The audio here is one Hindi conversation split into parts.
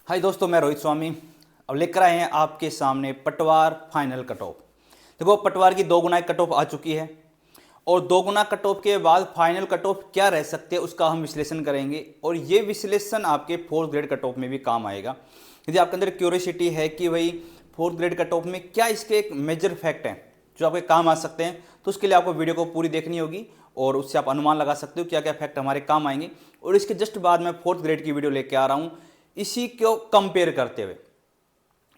हाय दोस्तों, मैं रोहित स्वामी। अब लेकर आए हैं आपके सामने पटवार फाइनल कट ऑफ। देखो, पटवार की 2 गुना कट ऑफ आ चुकी है और 2 गुना कट ऑफ के बाद फाइनल कट ऑफ क्या रह सकते हैं उसका हम विश्लेषण करेंगे और ये विश्लेषण आपके 4th ग्रेड कट ऑफ में भी काम आएगा। यदि आपके अंदर क्यूरियोसिटी है कि भाई 4th ग्रेड कट ऑफ में क्या इसके एक मेजर फैक्ट हैं जो आपके काम आ सकते हैं, तो उसके लिए आपको वीडियो को पूरी देखनी होगी और उससे आप अनुमान लगा सकते हो क्या क्या फैक्ट हमारे काम आएंगे। और इसके जस्ट बाद मैं 4th ग्रेड की वीडियो लेके आ रहा हूँ, इसी को कंपेयर करते हुए,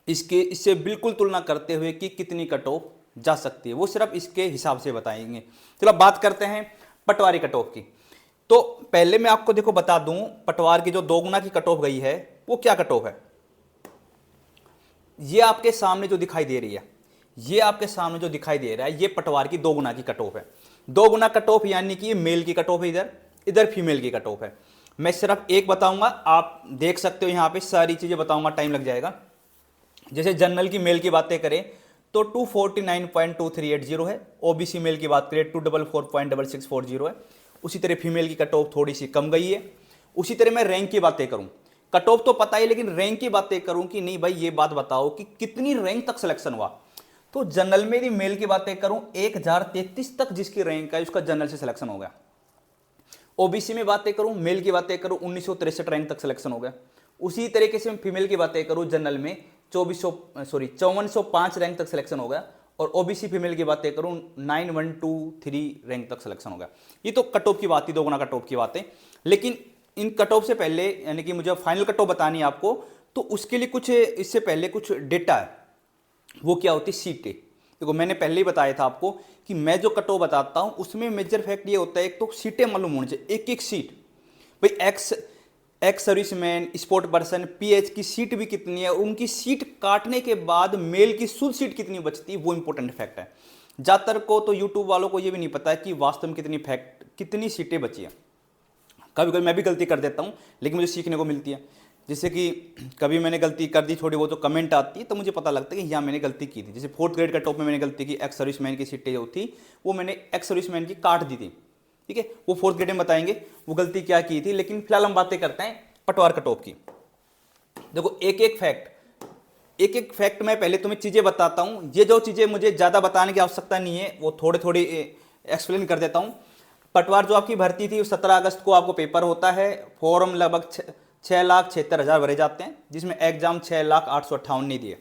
इससे बिल्कुल तुलना करते हुए कि कितनी कट ऑफ जा सकती है, वो सिर्फ इसके हिसाब से बताएंगे। चलो अब बात करते हैं पटवारी कट ऑफ की। तो पहले मैं आपको देखो बता दूं, पटवार की जो 2 गुना की कट ऑफ गई है वो क्या कट ऑफ है। ये आपके सामने जो दिखाई दे रही है, ये आपके सामने जो दिखाई दे रहा है, ये पटवार की 2 गुना की कट ऑफ है। 2 गुना कट ऑफ यानी कि ये मेल की कट ऑफ है, इधर इधर फीमेल की कट ऑफ है। मैं सिर्फ एक बताऊंगा, आप देख सकते हो यहां पे सारी चीजें बताऊंगा, टाइम लग जाएगा। जैसे जनरल की मेल की बातें करें तो 249.2380 है, ओबीसी मेल की बात करें 244.6640 है। उसी तरह फीमेल की कट ऑफ थोड़ी सी कम गई है। उसी तरह मैं रैंक की बातें करूं, कट ऑफ तो पता ही, लेकिन रैंक की बातें करूं कि नहीं भाई ये बात बताओ कि कितनी रैंक तक सिलेक्शन हुआ। तो जनरल में यदि मेल की बातें करूं 1033 तक जिसकी रैंक है उसका जनरल से सिलेक्शन हो गया। ओबीसी में बातें करूं, मेल की बातें करूं 1963 रैंक तक सिलेक्शन हो गया। उसी तरीके से फीमेल की बातें करूं, जनरल में 5405 रैंक तक सिलेक्शन हो गया और ओबीसी फीमेल की बातें करूं 9123 रैंक तक सिलेक्शन हो गया। ये तो कट ऑफ की बात थी, 2 गुना कट ऑफ की बातें। लेकिन इन कट ऑफ से पहले, यानी कि मुझे फाइनल कट ऑफ बतानी है आपको, तो उसके लिए कुछ इससे पहले कुछ डेटा है। वो क्या होती है? सीटें। देखो, मैंने पहले ही बताया था आपको कि मैं जो कट ऑफ बताता हूं उसमें मेजर फैक्ट ये होता है, एक तो सीटें मालूम होनी चाहिए, एक एक सीट। भाई ex serviceman, sport person, pH की सीट भी कितनी है, उनकी सीट काटने के बाद मेल की शुद्ध सीट कितनी बचती है, वो इंपॉर्टेंट फैक्ट है। ज्यादातर को तो यूट्यूब वालों को ये भी नहीं पता है कि वास्तव में कितनी सीटें बची हैं। कभी कभी मैं भी गलती कर देता हूँ, लेकिन मुझे सीखने को मिलती है। जैसे कि कभी मैंने गलती कर दी, थोड़ी बहुत तो कमेंट आती है तो मुझे पता लगता है कि यहाँ मैंने गलती की थी। जैसे 4th ग्रेड का टॉप में मैंने गलती की, एक्स सर्विसमैन की सीटें जो थी वो मैंने एक्स सर्विसमैन की काट दी थी। ठीक है, वो 4th ग्रेड में बताएंगे वो गलती क्या की थी। लेकिन फिलहाल हम बातें करते हैं पटवार का टॉप की। देखो, एक एक फैक्ट मैं पहले तुम्हें चीजें बताता हूं। ये जो चीजें मुझे ज्यादा बताने की आवश्यकता नहीं है, वो थोड़े थोड़े एक्सप्लेन कर देता हूं। पटवार जो आपकी भर्ती थी 17 अगस्त को आपको पेपर होता है। फॉर्म लगभग 6,76,000 भरे जाते हैं, जिसमें एग्जाम 6,08,58 नहीं दिए।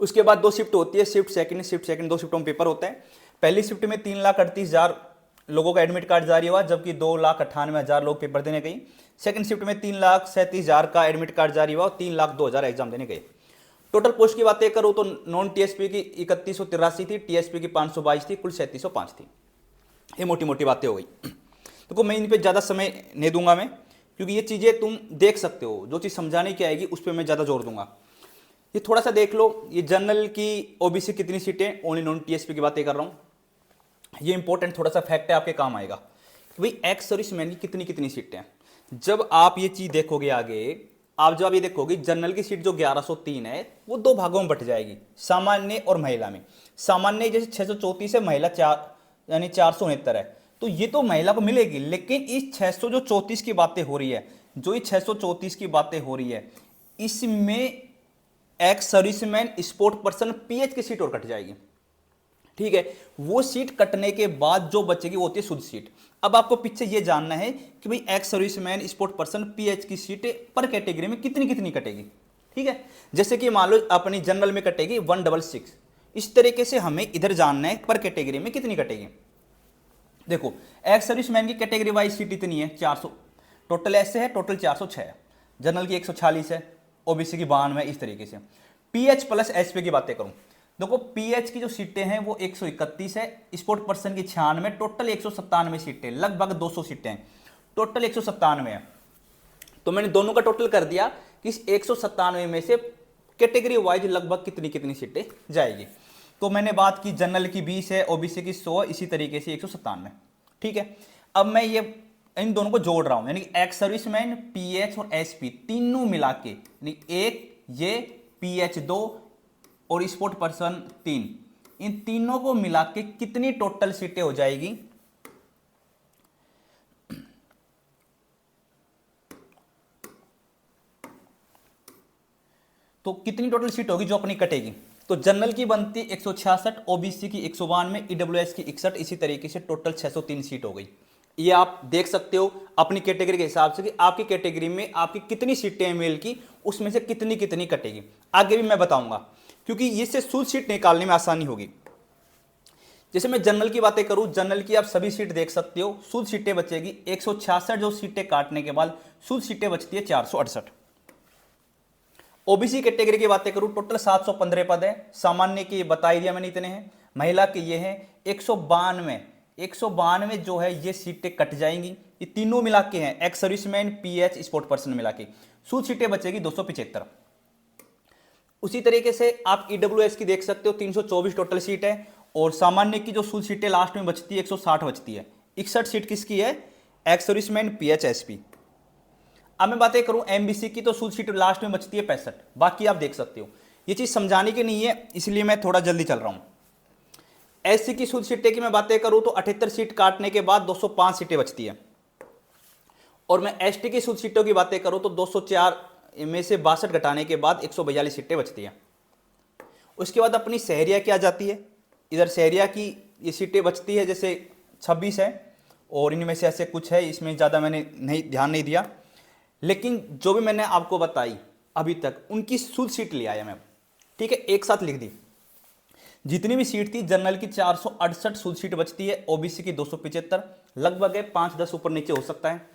उसके बाद 2 शिफ्ट होती है, शिफ्ट सेकंड 2 शिफ्टों में पेपर होता है। पहली शिफ्ट में 3,38,000 लोगों का एडमिट कार्ड जारी हुआ, जबकि 2,98,000 लोग पेपर देने गए। सेकंड शिफ्ट में 3,37,000 का एडमिट कार्ड जारी हुआ और 3,02,000 एग्जाम देने गए। टोटल पोस्ट की बातें करूं तो नॉन टीएसपी की 3183 थी, टीएसपी की 522 थी, कुल 3705 थी। ये मोटी मोटी बातें हो गई। देखो, मैं इन पे ज़्यादा समय नहीं दूंगा मैं, क्योंकि ये चीज़ें तुम देख सकते हो, जो चीज़ समझाने की आएगी उस पर मैं ज़्यादा जोर दूंगा। ये थोड़ा सा देख लो, ये जनरल की ओबीसी कितनी सीटें, ओनली नॉन टीएसपी की बातें कर रहा हूँ। ये इंपॉर्टेंट थोड़ा सा फैक्ट है, आपके काम आएगा कि भाई एक्स सर्विसमैन की कितनी कितनी सीटें हैं। जब आप ये चीज़ देखोगे आगे, आप जब ये देखोगे जनरल की सीट जो 1103 है वो 2 भागों में बट जाएगी, सामान्य और महिला में। सामान्य जैसे 634 है, महिला 4 यानी 469 है, तो ये तो महिला को मिलेगी। लेकिन इस 634 की बातें हो रही है, जो ये 634 की बातें हो रही है, इसमें ex serviceman, sport person, pH की सीट और कट जाएगी। ठीक है, वो सीट कटने के बाद जो बचेगी वो होती है शुद्ध सीट। अब आपको पीछे ये जानना है कि भाई ex serviceman, sport person, pH की सीटें पर कैटेगरी में कितनी कितनी कटेगी। ठीक है, जैसे कि मान लो अपनी जनरल में कटेगी 166, इस तरीके से हमें इधर जानना है पर कैटेगरी में कितनी कटेगी। देखो, एक्स सर्विसमैन की कैटेगरी वाइज सीट इतनी है 400, टोटल ऐसे है, टोटल 406 है। जनरल की 146 है, ओबीसी की 92 है, इस तरीके से। पीएच प्लस एसपी की बातें करूं, देखो पीएच की जो सीटें हैं वो 131 है, स्पोर्ट पर्सन की 96, टोटल 197 सीटें, लगभग 200 सीटें टोटल 197 है। तो मैंने दोनों का टोटल कर दिया कि इस 197 में से कैटेगरी वाइज लगभग कितनी कितनी सीटें जाएगी। तो मैंने बात की जनरल की 20 है, ओबीसी की 100, इसी तरीके से 197। ठीक है, अब मैं ये इन दोनों को जोड़ रहा हूं, यानी एक्स सर्विसमैन, पीएच और एसपी तीनों मिला के, यानी एक ये पीएच 2 और स्पोर्ट पर्सन 3, इन तीनों को मिला के कितनी टोटल सीटें हो जाएगी। तो कितनी टोटल सीट होगी जो अपनी कटेगी? तो जनरल की बनती 166, ओबीसी की 192, ईडब्ल्यूएस की 61, इसी तरीके से टोटल 603 सीट हो गई। ये आप देख सकते हो अपनी कैटेगरी के हिसाब से कि आपकी कैटेगरी में आपकी कितनी सीटें हैं मेल की, उसमें से कितनी कितनी कटेगी। आगे भी मैं बताऊंगा, क्योंकि इससे शुद्ध सीट निकालने में आसानी होगी। जैसे मैं जनरल की बातें करूं, जनरल की आप सभी सीट देख सकते हो, शुद्ध सीटें बचेगी 166, जो सीटें काटने के बाद शुद्ध सीटें बचती है 468। ओबीसी कैटेगरी की बातें करूं, टोटल 715 पद है, सामान्य की बता ही दिया मैंने इतने हैं, महिला के ये हैं 192 जो है ये सीटें कट जाएंगी। ये तीनों मिला के हैं, ex serviceman, pH, sport person मिला के, शुद्ध सीटें बचेगी 275। उसी तरीके से आप ईडब्ल्यूएस की देख सकते हो, 324 टोटल सीट है, और सामान्य की जो शुद्ध सीटें लास्ट में बचती है 160 बचती है। 61 सीट किसकी है? Ex serviceman, pH, SP. अब मैं बातें करूं एमबीसी की, तो शुद्ध सीट लास्ट में बचती है 65, बाकी आप देख सकते हो। ये चीज समझाने की नहीं है, इसलिए मैं थोड़ा जल्दी चल रहा हूं। एससी की शुद्ध सीटें की मैं बातें करूं तो 78 सीट काटने के बाद 205 सीटें बचती है, और मैं एसटी की शुद्ध सीटों की बातें करूं तो 204 में से 62 घटाने के बाद 142 सीटें बचती है। उसके बाद अपनी शहरिया की आ जाती है, इधर शहरिया की ये सीटें बचती है, जैसे 26 है, और इनमें से ऐसे कुछ है, इसमें ज़्यादा मैंने ध्यान नहीं दिया, लेकिन जो भी मैंने आपको बताई अभी तक उनकी शुद्ध सीट ले आया मैं, ठीक है, एक साथ लिख दी। जितनी भी सीट थी, जनरल की 468 शुद्ध सीट बचती है, ओबीसी की 275, लगभग है 5-10 ऊपर नीचे हो सकता है,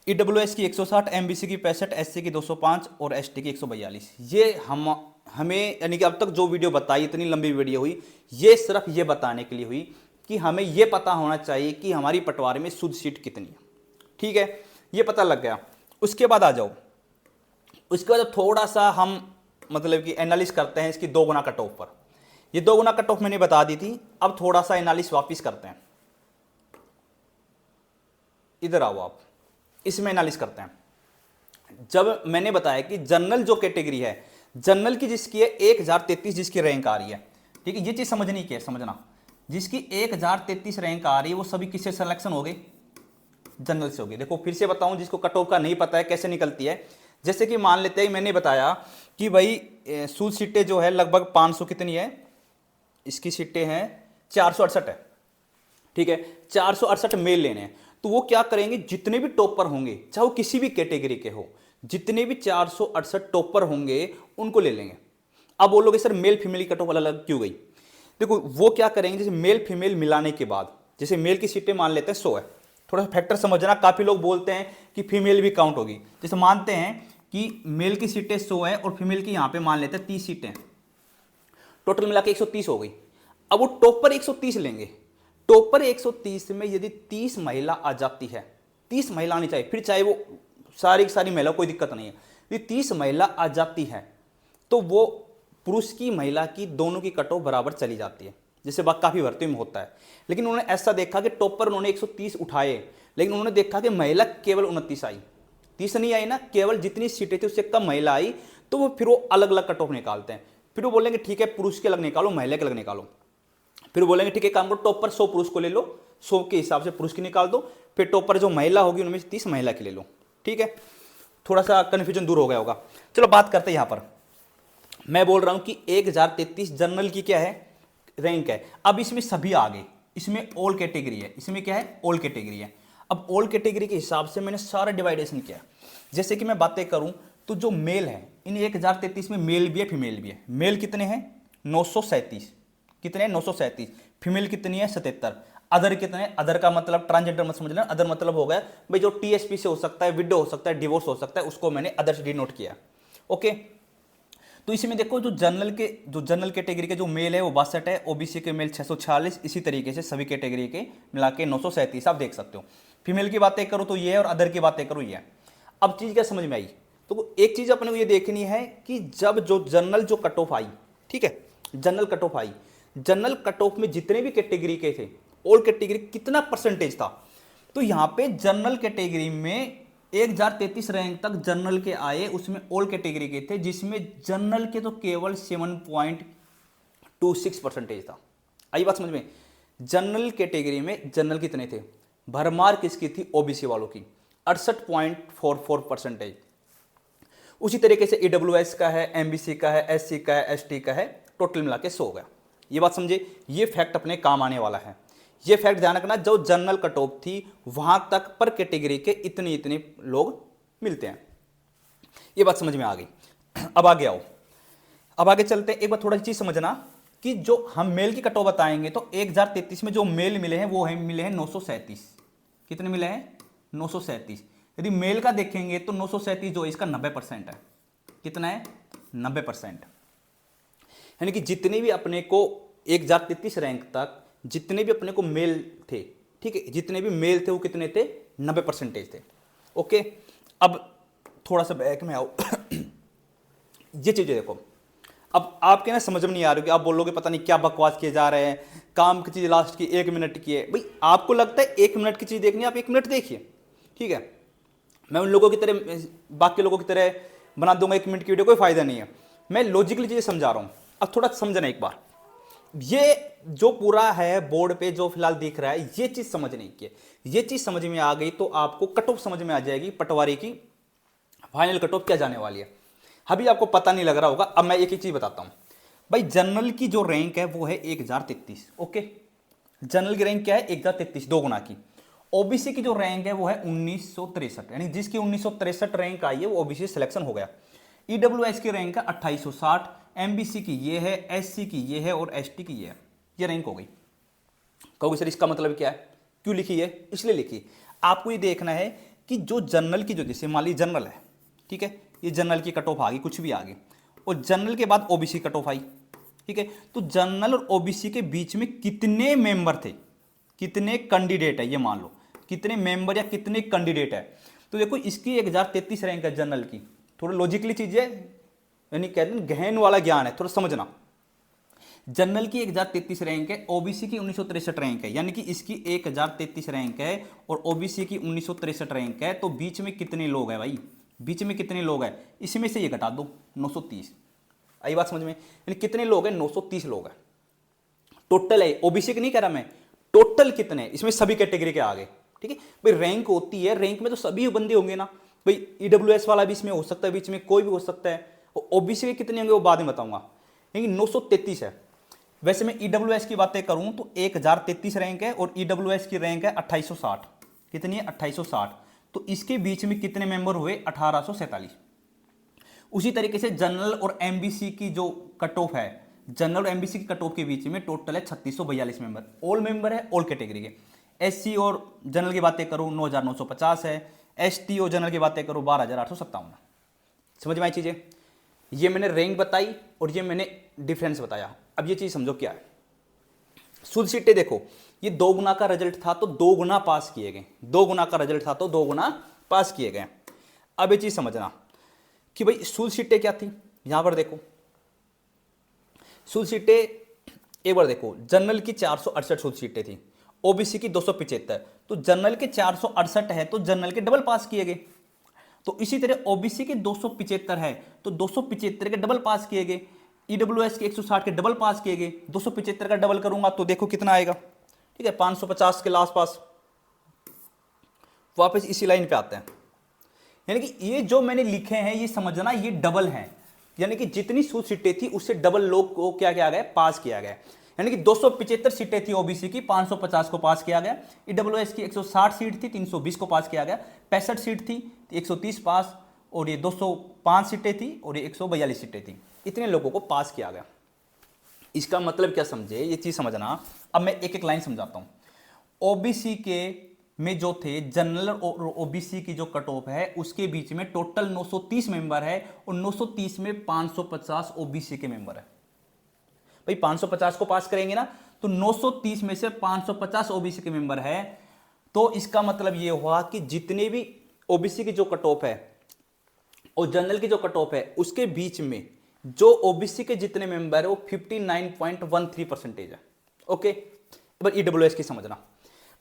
ईडब्ल्यूएस की 160, एमबीसी की 65, एससी की 205 और एसटी की 142। ये हमें यानी कि अब तक जो वीडियो बताई, इतनी लंबी वीडियो हुई, ये सिर्फ ये बताने के लिए हुई कि हमें ये पता होना चाहिए कि हमारी पटवारी में शुद्ध सीट कितनी है। ठीक है, ये पता लग गया। उसके बाद आ जाओ, उसके बाद थोड़ा सा हम मतलब कि एनालिस करते हैं इसकी 2 गुना कट ऑफ पर। ये 2 गुना कट ऑफ मैंने बता दी थी, अब थोड़ा सा एनालिस वापिस करते हैं। इधर आओ आप, इसमें एनालिस करते हैं। जब मैंने बताया कि जनरल जो कैटेगरी है, जनरल की जिसकी है 1033 जिसकी रैंक आ रही है, ठीक है, ये चीज समझनी क्या है, समझना, जिसकी 1033 रैंक आ रही है वो सभी किससे सिलेक्शन हो गई? जनरल से हो गई। देखो फिर से बताऊं, जिसको कट ऑफ का नहीं पता है कैसे निकलती है, जैसे कि मान लेते हैं मैंने बताया कि भाई शुद्ध सीटें जो है लगभग 500 कितनी है, इसकी सीटें हैं 468 है, ठीक है, 468 मेल लेने हैं, तो वो क्या करेंगे, जितने भी टॉपर होंगे चाहे वो किसी भी कैटेगरी के हो, जितने भी 468 टॉपर होंगे उनको ले लेंगे। अब बोलोगे सर मेल फीमेल की कट ऑफ अलग अलग क्यों गई? देखो वो क्या करेंगे, जैसे मेल फीमेल मिलाने के बाद, जैसे मेल की सीटें मान लेते हैं 100 है, थोड़ा सा फैक्टर समझना, काफी लोग बोलते हैं कि फीमेल भी काउंट होगी। जैसे मानते हैं कि मेल की सीटें 100 है और फीमेल की यहां पे मान लेते हैं 30 सीटें, टोटल मिला के 130 हो गई। अब वो टॉपर 130 लेंगे, टॉपर 130 में यदि 30 महिला आ जाती है, 30 महिला आनी चाहिए, फिर चाहे वो सारी की सारी महिला, कोई दिक्कत नहीं है, यदि 30 महिला आ जाती है तो वो पुरुष की महिला की दोनों की कट ऑफ बराबर चली जाती है, जैसे बात काफी भर्ती में होता है। लेकिन उन्होंने ऐसा देखा कि टॉपर उन्होंने 130 उठाए, लेकिन उन्होंने देखा कि महिला केवल 29 आई, 30 नहीं आई ना, केवल जितनी सीटें थी उससे कम महिला आई, तो वो फिर वो अलग अलग कट ऑफ निकालते हैं। फिर वो बोलेंगे ठीक है पुरुष के अलग निकालो, महिला के अलग निकालो। फिर बोलेंगे ठीक है काम करो, टॉपर 100 पुरुष को ले लो, 100 के हिसाब से पुरुष की निकाल दो, फिर टॉपर जो महिला होगी उनमें से 30 महिला की ले लो। ठीक है, थोड़ा सा कन्फ्यूजन दूर हो गया होगा। चलो बात करते हैं, यहां पर मैं बोल रहा हूं कि 1033 जनरल की क्या है, रैंक है। अब इसमें सभी आ गए, इसमें ऑल कैटेगरी है, इसमें क्या है, ऑल कैटेगरी है। अब ऑल कैटेगरी के हिसाब से मैंने सारा डिवाइडेशन किया। जैसे कि मैं बातें करूं तो जो मेल है, इन 1033 में मेल भी है फीमेल भी है। मेल कितने हैं? 937, कितने हैं? 937। फीमेल कितनी है? 77। अदर कितने? अदर का मतलब ट्रांसजेंडर मत समझ लेना, अदर मतलब हो गया भाई जो टीएसपी से हो सकता है, विडो हो सकता है, डिवोर्स हो सकता है, उसको मैंने अदर से डिनोट किया। ओके, तो इसी में देखो जो जनरल कैटेगरी के जो मेल है वो 62 है, ओबीसी के मेल 646, इसी तरीके से सभी कैटेगरी के मिला के 937 आप देख सकते हो। फीमेल की बातें करो तो ये है, और अदर की बातें करो ये है। अब चीज क्या समझ में आई? तो एक चीज अपने को ये देखनी है कि जब जो जनरल जो कट ऑफ आई, ठीक है, जनरल कट ऑफ आई, जनरल कट ऑफ में जितने भी कैटेगरी के थे, ऑल कैटेगरी कितना परसेंटेज था, तो यहां पे जनरल कैटेगरी में 1033 रैंक तक जनरल के आए, उसमें ऑल कैटेगरी के थे, जिसमें जनरल के तो केवल 7.26 परसेंटेज था। आई बात समझ में? जनरल कैटेगरी में जनरल कितने थे? भरमार किसकी थी? ओबीसी वालों की 68.44 परसेंटेज। उसी तरीके से ईडब्ल्यूएस का है, एमबीसी का है, एससी का है, एसटी का है, टोटल मिला के 100 हो गया। ये बात समझे, ये फैक्ट अपने काम आने वाला है। ये फैक्ट ध्यान रखना, जो जनरल कट ऑफ थी वहां तक पर कैटेगरी के इतने इतने लोग मिलते हैं। ये बात समझ में आ गई। अब आगे आओ, अब आगे चलते हैं। एक बार थोड़ा चीज समझना कि जो हम मेल की कट ऑफ बताएंगे तो 1033 में जो मेल मिले हैं वो है मिले हैं 937। कितने मिले हैं? 937। यदि मेल का देखेंगे तो 937 जो इसका 90% है। कितना है? 90%। यानी कि जितने भी अपने को 1033 रैंक तक जितने भी अपने को मेल थे, ठीक है, जितने भी मेल थे वो कितने थे? 90% थे। ओके, अब थोड़ा सा बैक में आओ। ये चीजें देखो, अब आपके ना समझ में नहीं आ रही कि आप बोलोगे पता नहीं क्या बकवास किए जा रहे हैं, काम की चीज लास्ट की 1 मिनट की है। भाई आपको लगता है 1 मिनट की चीज देखनी है, आप 1 मिनट देखिए, ठीक है। मैं उन लोगों की तरह, बाकी लोगों की तरह बना दूंगा 1 मिनट की वीडियो, कोई फायदा नहीं है। मैं लॉजिकली चीजें समझा रहा हूं। अब थोड़ा समझना एक बार, ये जो पूरा है बोर्ड पे जो फिलहाल दिख रहा है, ये चीज समझने की है। ये चीज समझ में आ गई तो आपको कट ऑफ समझ में आ जाएगी, पटवारी की फाइनल कट ऑफ क्या जाने वाली है। अभी आपको पता नहीं लग रहा होगा, अब मैं एक ही चीज बताता हूं भाई। जनरल की जो रैंक है वो है 1033। ओके, जनरल की रैंक क्या है? 1033, 2 गुना की। ओबीसी की जो रैंक है वो है 1963, यानी जिसकी 1963 रैंक आई है वो ओबीसी सिलेक्शन हो गया। ईडब्ल्यूएस की रैंक है 2860, एमबीसी की ये है, एससी की ये है और एसटी की ये है। ये रैंक हो गई। कहोगे सर इसका मतलब क्या है, क्यों लिखी है? इसलिए लिखी, आपको ये देखना है कि जो जनरल की, जो जैसे मान ली जनरल है, ठीक है, ये जनरल की कट ऑफ आ गई, कुछ भी आ गई, और जनरल के बाद ओबीसी कट ऑफ आई, ठीक है। तो जनरल और ओबीसी के बीच में कितने मेंबर थे, कितने कैंडिडेट है, ये मान लो कितने मेंबर या कितने कैंडिडेट है। तो देखो इसकी 1033 रैंक है जनरल की। थोड़ा लॉजिकली चीजें, यानी कहते हैं गहन वाला ज्ञान है, थोड़ा समझना। जनरल की 1033 रैंक है, ओबीसी की 1963 रैंक है, यानी कि इसकी 1033 रैंक है और ओबीसी की 1963 रैंक है। तो बीच में कितने लोग हैं भाई? बीच में कितने लोग हैं? इसमें से ये घटा दो, 930। आई बात समझ में? यानी कितने लोग हैं? 930 लोग हैं टोटल है। ओबीसी की नहीं कह रहा मैं, टोटल कितने, इसमें सभी कैटेगरी के आगे, ठीक है भाई। रैंक होती है, रैंक में तो सभी बंदे होंगे ना भाई। ईडब्ल्यूएस वाला भी इसमें हो सकता है, बीच में कोई भी हो सकता है। ओबीसी के कितने होंगे वो बाद में बताऊंगा, लेकिन 933 है। वैसे मैं ईडब्ल्यूएस की बातें करूं तो 1033 रैंक है और ईडब्ल्यूएस की रैंक है 2860। कितनी है? 2860। तो इसके बीच में कितने मेंबर हुए? 1847। उसी तरीके से जनरल और एमबीसी की जो कट ऑफ है, जनरल और एमबीसी की कट ऑफ के बीच में टोटल है 3642 मेंबर। ऑल मेंबर है, ऑल कैटेगरी के। एससी और जनरल की बातें करूं 9950 है, एसटी और जनरल की बातें करूं 12857। समझ में आई चीजें? ये मैंने रैंक बताई और ये मैंने डिफरेंस बताया। अब ये चीज समझो क्या है। शुद्ध सीटें देखो, ये 2 गुना का रिजल्ट था तो 2 गुना पास किए गए, 2 गुना का रिजल्ट था तो 2 गुना पास किए गए। अब ये चीज समझना कि भाई शुद्ध सीटें क्या थी। यहां पर देखो शुद्ध सीटें, एक बार देखो, जनरल की 468 शुद्ध सीटें थी, ओबीसी की 275। तो जनरल के 468 है तो जनरल के डबल पास किए गए। तो इसी तरह ओबीसी के 275 है तो 275 के डबल पास किए गए। ईडब्ल्यूएस के 160 के डबल पास किए गए। 275 का डबल करूंगा तो देखो कितना आएगा, ठीक है, 550 के आसपास। वापस इसी लाइन पे आते हैं, यानी कि ये जो मैंने लिखे हैं ये समझना, ये डबल है, यानी कि जितनी शुद्ध सीटें थी उससे डबल लोग को क्या किया गया? पास किया गया। यानी कि 275 सीटें थी ओबीसी की, 550 को पास किया गया। ईडब्ल्यूएस की 160 सीट थी, 320 को पास किया गया। 65 सीट थी, 130 पास, और ये 205 सीटें थी और ये 142 सीटें थी। इतने लोगों को पास किया गया। इसका मतलब क्या समझे, ये चीज समझना। अब मैं एक एक लाइन समझाता हूं। ओबीसी के में जो थे, जनरल और ओबीसी की जो कट ऑफ है उसके बीच में टोटल 930 मेंबर है और 930 में 550 ओबीसी के मेंबर है। भाई 550 को पास करेंगे ना तो 930 में से 550 ओबीसी के मेंबर है। तो इसका मतलब ये हुआ कि जितने भी ओबीसी की जो कट ऑफ है और जनरल की जो कट ऑफ है उसके बीच में जो ओबीसी के जितने मेंबर है वो 59.13% है। ओके, अब ईडब्ल्यूएस की समझना।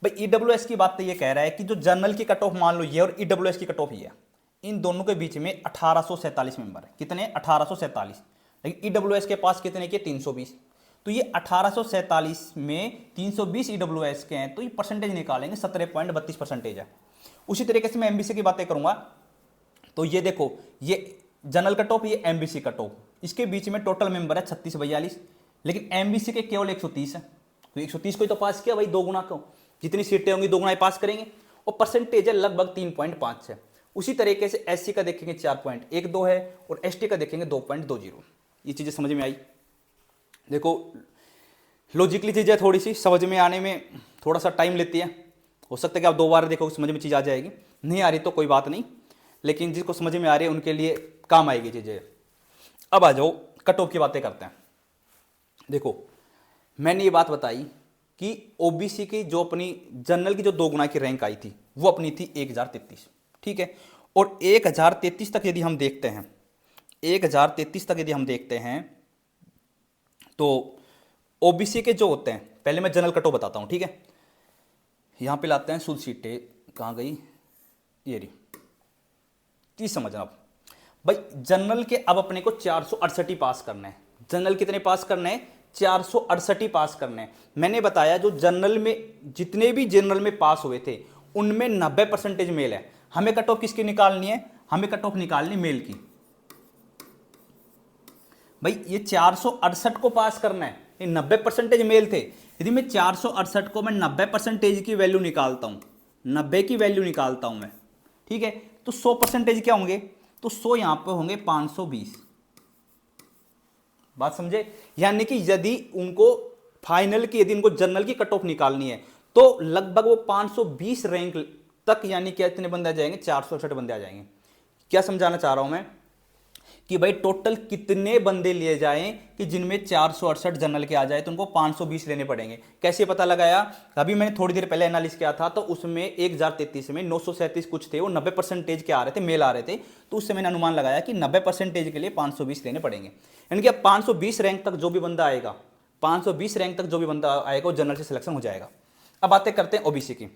भाई ईडब्ल्यूएस की बात तो ये कह रहा है कि जो जनरल की कट ऑफ मान लो ये और ईडब्ल्यूएस की कट ऑफ ये है, इन दोनों के बीच में 1847 मेंबर है। कितने? 1847। लेकिन ईडब्ल्यूएस के पास कितने के? 320। तो ये 1847 में 320 ईडब्ल्यूएस के हैं, तो ये परसेंटेज निकालेंगे 17.32% है। उसी तरीके से मैं एमबीसी की बातें करूंगा तो ये देखो, ये जनरल कट ऑफ, ये एमबीसी कट ऑफ, इसके बीच में टोटल मेंबर है 3642, लेकिन एमबीसी के केवल 130 है, तो 130 को ही तो पास किया भाई, दो गुना को, जितनी सीटें होंगी दो गुना ही पास करेंगे, और परसेंटेज है लगभग 3.5 है। उसी तरीके से एससी का देखेंगे 4.12 है, और एसटी का देखेंगे 2.20। ये चीज़ें समझ में आई। देखो लॉजिकली चीज़ें थोड़ी सी समझ में आने में थोड़ा सा टाइम लेती है, हो सकता है कि आप 2 बार देखो समझ में चीज़ आ जाएगी, नहीं आ रही तो कोई बात नहीं, लेकिन जिसको समझ में आ रही है उनके लिए काम आएगी चीज़ें। अब आ जाओ कट ऑफ की बातें करते हैं। देखो मैंने ये बात बताई कि ओबीसी की जो अपनी जनरल की जो 2 गुना की रैंक आई थी वो अपनी थी 1033, ठीक है, और 1033 तक यदि हम देखते हैं, 1033 तक यदि हम देखते हैं तो ओबीसी के जो होते हैं, पहले मैं जनरल कट ऑफ बताता हूं, ठीक है, यहां पे लाते हैं शुद्ध सीटें, कहां गई, ये रही, चीज समझना आप भाई। जनरल के अब अपने को 468 ही पास करना है। जनरल कितने पास करने हैं, 468 ही पास करने हैं। मैंने बताया जो जनरल में जितने भी जनरल में पास हुए थे उनमें 90% मेल है। हमें कट ऑफ किसकी निकालनी है, हमें कट ऑफ निकालनी मेल की। भाई ये 468 को पास करना है, ये 90% मेल थे। यदि मैं 468 को मैं 90% की वैल्यू निकालता हूं, 90 की वैल्यू निकालता हूं मैं, ठीक है, तो 100% क्या होंगे, तो 100 यहां पे होंगे 520। बात समझे, यानी कि यदि उनको फाइनल की, यदि इनको जनरल की कट ऑफ निकालनी है तो लगभग वो 520 रैंक तक, यानी कि कितने बंदे आ जाएंगे, 468 बंदे आ जाएंगे। क्या समझाना चाह रहा हूं मैं कि भाई टोटल कितने बंदे लिए जाएं कि जिनमें 468 जनरल के आ जाए, तो उनको 520 लेने पड़ेंगे। कैसे पता लगाया, अभी मैंने थोड़ी देर पहले एनालिसिस किया था, तो उसमें 1033 में 937 कुछ थे, वो 90% के आ रहे थे, मेल आ रहे थे, तो उससे मैंने अनुमान लगाया कि 90% के लिए 520 लेने पड़ेंगे। यानी कि अब 520 रैंक तक जो भी बंदा आएगा, 520 रैंक तक जो भी बंदा आएगा वो जनरल से सिलेक्शन हो जाएगा। अब बातें करते हैं ओबीसी की।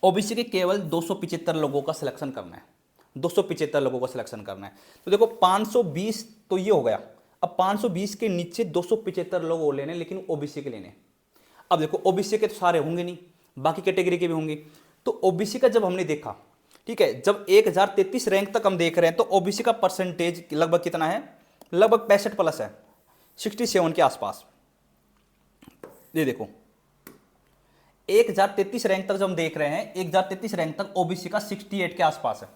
ओबीसी के केवल 275 लोगों का सिलेक्शन करना है, 275 लोगों को सिलेक्शन करना है। तो देखो 520 तो ये हो गया, अब 520 के नीचे 275 लोग और लेने, लेकिन ओबीसी के लेने। अब देखो ओबीसी के तो सारे होंगे नहीं, बाकी कैटेगरी के भी होंगे, तो ओबीसी का जब हमने देखा, ठीक है, जब 1033 रैंक तक हम देख रहे हैं, तो ओबीसी का परसेंटेज लगभग कितना है, लगभग 65+ है, 67 के आसपास। ये देखो 1033 रैंक तक जब हम देख रहे हैं, 1033 रैंक तक ओबीसी का 68 के आसपास है,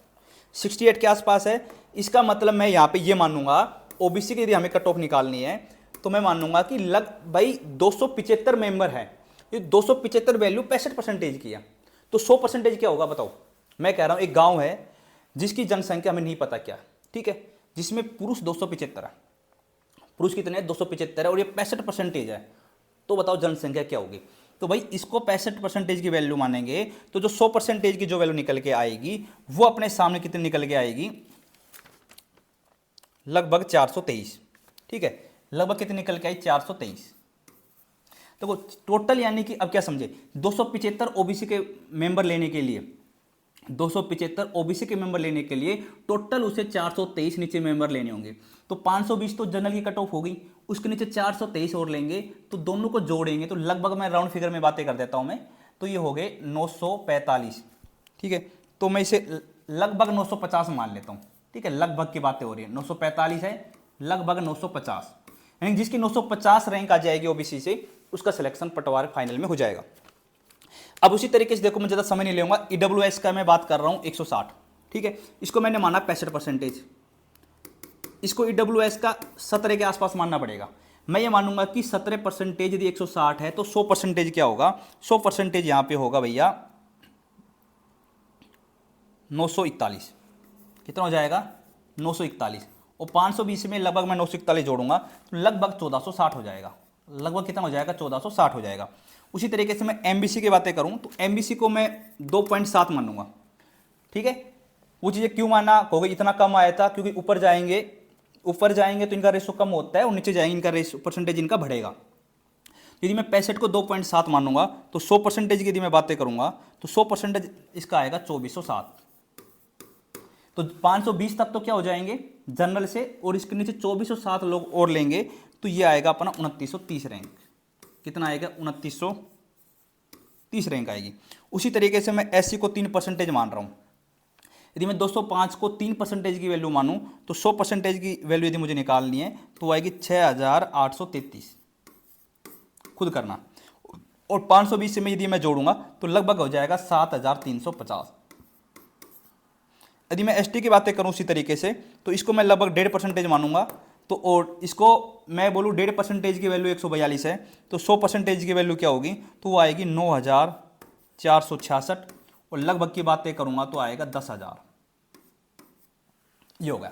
68 के आसपास है। इसका मतलब मैं यहां पे ये मानूंगा, ओबीसी की यदि हमें कट ऑफ निकालनी है तो मैं मानूंगा कि भाई 275 मेंबर है, ये 275 वैल्यू 65% की है, तो 100% क्या होगा बताओ। मैं कह रहा हूं एक गांव है जिसकी जनसंख्या हमें नहीं पता क्या, ठीक है, जिसमें पुरुष 275 है, पुरुष कितने हैं, 275 है, और ये 65% है, तो बताओ जनसंख्या क्या होगी। तो भाई इसको 65% की वैल्यू मानेंगे, तो जो 100% की जो वैल्यू निकल के आएगी वो अपने सामने कितनी निकल के आएगी, लगभग 423, ठीक है, लगभग कितनी निकल के आई, 423। देखो टोटल, यानी कि अब क्या समझे, 275 ओबीसी के मेंबर लेने के लिए, 275 ओबीसी के मेंबर लेने के लिए टोटल उसे 423 नीचे मेंबर लेने होंगे। तो 520 तो जनरल की कट ऑफ हो गई, उसके नीचे 423 और लेंगे, तो दोनों को जोड़ेंगे तो लगभग, मैं राउंड फिगर में बातें कर देता हूं मैं, तो ये हो गए 945, ठीक है, तो मैं इसे लगभग 950 मान लेता हूं, ठीक है, लगभग की बातें हो रही है, 945 है, लगभग 950, यानी जिसकी 950 रैंक आ जाएगी ओबीसी से, उसका सिलेक्शन पटवार फाइनल में हो जाएगा। अब उसी तरीके से देखो, मैं ज़्यादा समय नहीं लूंगा, ईडब्ल्यूएस का मैं बात कर रहा हूं 160, ठीक है, इसको मैंने माना 65%, इसको ईडब्ल्यूएस का 17 के आसपास मानना पड़ेगा। मैं ये मानूंगा कि 17% यदि 160 है तो 100% क्या होगा, 100% यहां पे होगा भैया 941, कितना हो जाएगा, 941, और 520 में लगभग मैं 941 जोड़ूंगा तो लगभग 1460 हो जाएगा, लगभग कितना हो जाएगा, 1460 हो जाएगा। उसी तरीके से मैं एमबीसी की बातें करूं तो एमबीसी को मैं 2.7 मानूंगा, ठीक है। वो चीज़ें क्यों माना, हो गई इतना कम आया था क्योंकि ऊपर जाएंगे तो इनका रेशो कम होता है, और नीचे जाएंगे इनका रेशो परसेंटेज इनका बढ़ेगा। यदि मैं 65 को 2.7 मानूंगा तो 100% की यदि मैं बातें करूंगा तो 100% इसका आएगा 2407, तो 520 तक तो क्या हो जाएंगे जनरल से, और इसके नीचे 2407 लोग और लेंगे तो ये आएगा अपना 2930 रैंक, कितना आएगा, 2930 रैंक आएगी। उसी तरीके से मैं एससी को 3% मान रहा हूं, यदि मैं 205 को 3% की वैल्यू मानूं तो 100% की वैल्यू यदि मुझे निकालनी है तो आएगी 6833। खुद करना। और 520 से मैं यदि मैं जोड़ूंगा तो लगभग हो जाएगा 7350। यदि मैं एसटी की बातें करूं उसी तरीके से तो इसको मैं लगभग 1.5% मानूंगा। तो और इसको मैं बोलूं 1.5% की वैल्यू 142 है तो 100% की वैल्यू क्या होगी, तो वो आएगी 9466। और लगभग की बातें करूंगा तो आएगा 10,000। ये होगा।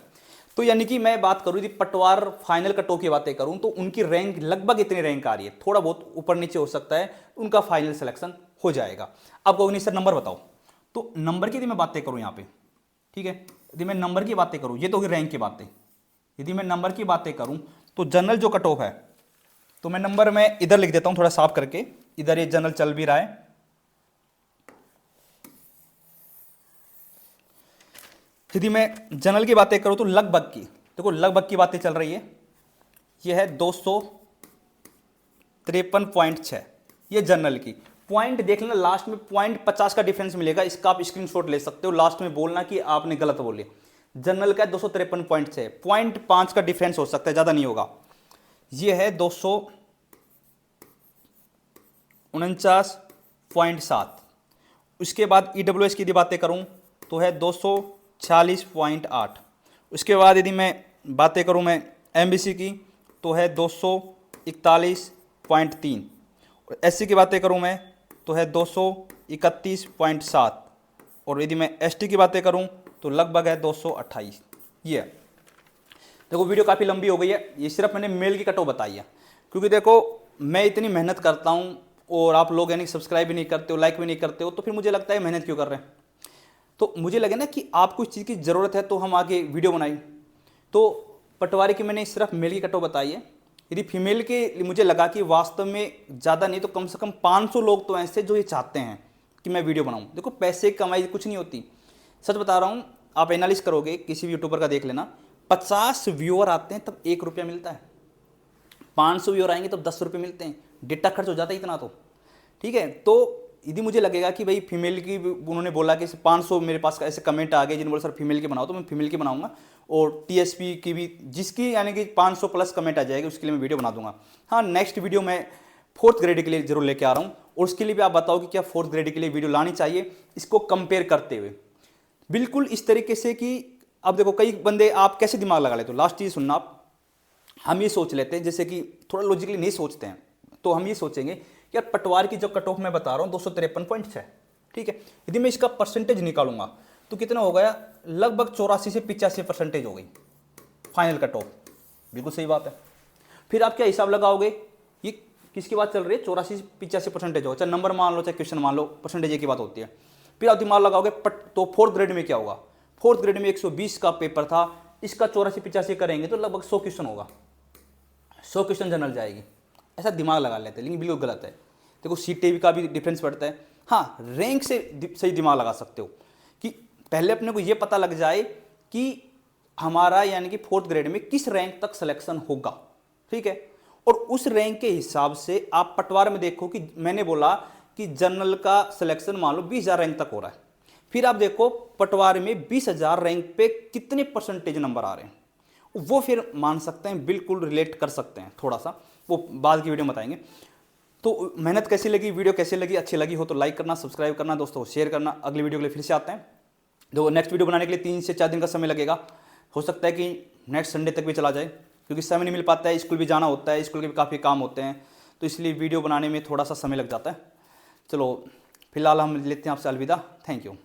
तो यानी कि मैं बात करूं यदि पटवार फाइनल कटऑफ की बातें करूं तो उनकी रैंक लगभग इतनी रैंक आ रही है, थोड़ा बहुत ऊपर नीचे हो सकता है, उनका फाइनल सिलेक्शन हो जाएगा। अब कहोगे नहीं सर नंबर बताओ, तो नंबर की यदि मैं बातें करूं यहां पे, ठीक है, यदि मैं नंबर की बातें करूं, ये तो होगी रैंक की बातें। यदि मैं नंबर की बातें करूं तो जनरल जो कट ऑफ है, तो मैं नंबर में इधर लिख देता हूं थोड़ा साफ करके, इधर ये जनरल चल भी रहा है। यदि मैं जनरल की बातें करूं तो लगभग की, देखो लगभग की बातें चल रही है, ये है 253.6, ये जनरल की। पॉइंट देख लेना लास्ट में, पॉइंट 50 का डिफरेंस मिलेगा, इसका आप स्क्रीनशॉट ले सकते हो, लास्ट में बोलना कि आपने गलत बोले। जनरल का 253.6, 0.5 का डिफरेंस हो सकता है, ज़्यादा नहीं होगा। ये है 249.7। उसके बाद EWS की यदि बातें करूं तो है 246.8। उसके बाद यदि मैं बातें करूं मैं MBC की तो है 241.3। और SC की बातें करूं मैं तो है 231.7। और यदि मैं ST की बातें करूं तो लगभग है 228। ये है। देखो वीडियो काफ़ी लंबी हो गई है, ये सिर्फ मैंने मेल की कटऑफ बताई है, क्योंकि देखो मैं इतनी मेहनत करता हूँ और आप लोग यानी सब्सक्राइब भी नहीं करते हो, लाइक भी नहीं करते हो, तो फिर मुझे लगता है मेहनत क्यों कर रहे हैं। तो मुझे लगे ना कि आपको इस चीज़ की ज़रूरत है तो हम आगे वीडियो बनाई। तो पटवारी की मैंने सिर्फ मेल की कटऑफ बताई है। यदि फीमेल के मुझे लगा कि वास्तव में ज़्यादा नहीं तो कम से कम 500 लोग तो ऐसे जो ये चाहते हैं कि मैं वीडियो बनाऊँ। देखो पैसे कमाई कुछ नहीं होती, सच बता रहा हूँ। आप एनालिस करोगे किसी भी यूट्यूबर का देख लेना, 50 व्यूअर आते हैं तब 1 रुपया मिलता है, 500 व्यूअर आएंगे तब 10 रुपये मिलते हैं, डेटा खर्च हो जाता है इतना तो, ठीक है। तो यदि मुझे लगेगा कि भाई फीमेल की, उन्होंने बोला कि 500 मेरे पास ऐसे कमेंट आ गए जिन्होंने बोला सर फीमेल की बनाओ, तो मैं फीमेल की बनाऊंगा। और TSP की भी, जिसकी यानी कि 500 प्लस कमेंट आ जाएगी उसके लिए मैं वीडियो बना दूंगा। हाँ, नेक्स्ट वीडियो मैं 4th ग्रेड के लिए जरूर लेके आ रहा हूँ, और उसके लिए भी आप बताओ कि क्या 4th ग्रेड के लिए वीडियो लानी चाहिए, इसको कंपेयर करते हुए बिल्कुल इस तरीके से कि अब देखो कई बंदे आप कैसे दिमाग लगा लेते हो। लास्ट चीज़ सुनना आप, हम ये सोच लेते हैं जैसे कि थोड़ा लॉजिकली नहीं सोचते हैं, तो हम ये सोचेंगे कि यार पटवार की जो कट ऑफ मैं बता रहा हूँ 253.6, ठीक है, यदि मैं इसका परसेंटेज निकालूंगा तो कितना हो गया, लगभग 84 से 85% हो गई फाइनल कट ऑफ। बिल्कुल सही बात है। फिर आप क्या हिसाब लगाओगे, ये किसकी बात चल रही है, 84 से 85% हो, चाहे नंबर मान लो चाहे क्वेश्चन मान लो, परसेंटेज एक ही बात होती है। फिर आप दिमाग लगाओगे तो 4th ग्रेड में क्या होगा, 4th ग्रेड में 120 का पेपर था, इसका 84-85 करेंगे तो लगभग 100 क्वेश्चन होगा, 100 क्वेश्चन जनरल जाएगी। ऐसा दिमाग लगा लेते हैं, लेकिन बिल्कुल गलत है। देखो CTV का भी डिफरेंस पड़ता है। हाँ, रैंक से सही दिमाग लगा सकते हो कि पहले अपने को ये पता लग जाए कि हमारा यानी कि 4th ग्रेड में किस रैंक तक सिलेक्शन होगा, ठीक है। और उस रैंक के हिसाब से आप पटवार में देखो कि मैंने बोला कि जनरल का सिलेक्शन मान लो 20,000 रैंक तक हो रहा है, फिर आप देखो पटवार में 20,000 रैंक पे कितने परसेंटेज नंबर आ रहे हैं, वो फिर मान सकते हैं, बिल्कुल रिलेट कर सकते हैं थोड़ा सा, वो बाद की वीडियो में बताएंगे। तो मेहनत कैसी लगी, वीडियो कैसी लगी, अच्छी लगी हो तो लाइक करना, सब्सक्राइब करना, दोस्तों को शेयर करना। अगली वीडियो के लिए फिर से आते हैं, जो नेक्स्ट वीडियो बनाने के लिए 3 से 4 दिन का समय लगेगा, हो सकता है कि नेक्स्ट संडे तक भी चला जाए, क्योंकि समय नहीं मिल पाता है, स्कूल भी जाना होता है, स्कूल के भी काफ़ी काम होते हैं, तो इसलिए वीडियो बनाने में थोड़ा सा समय लग जाता है। चलो फिलहाल हम लेते हैं आपसे अलविदा, थैंक यू।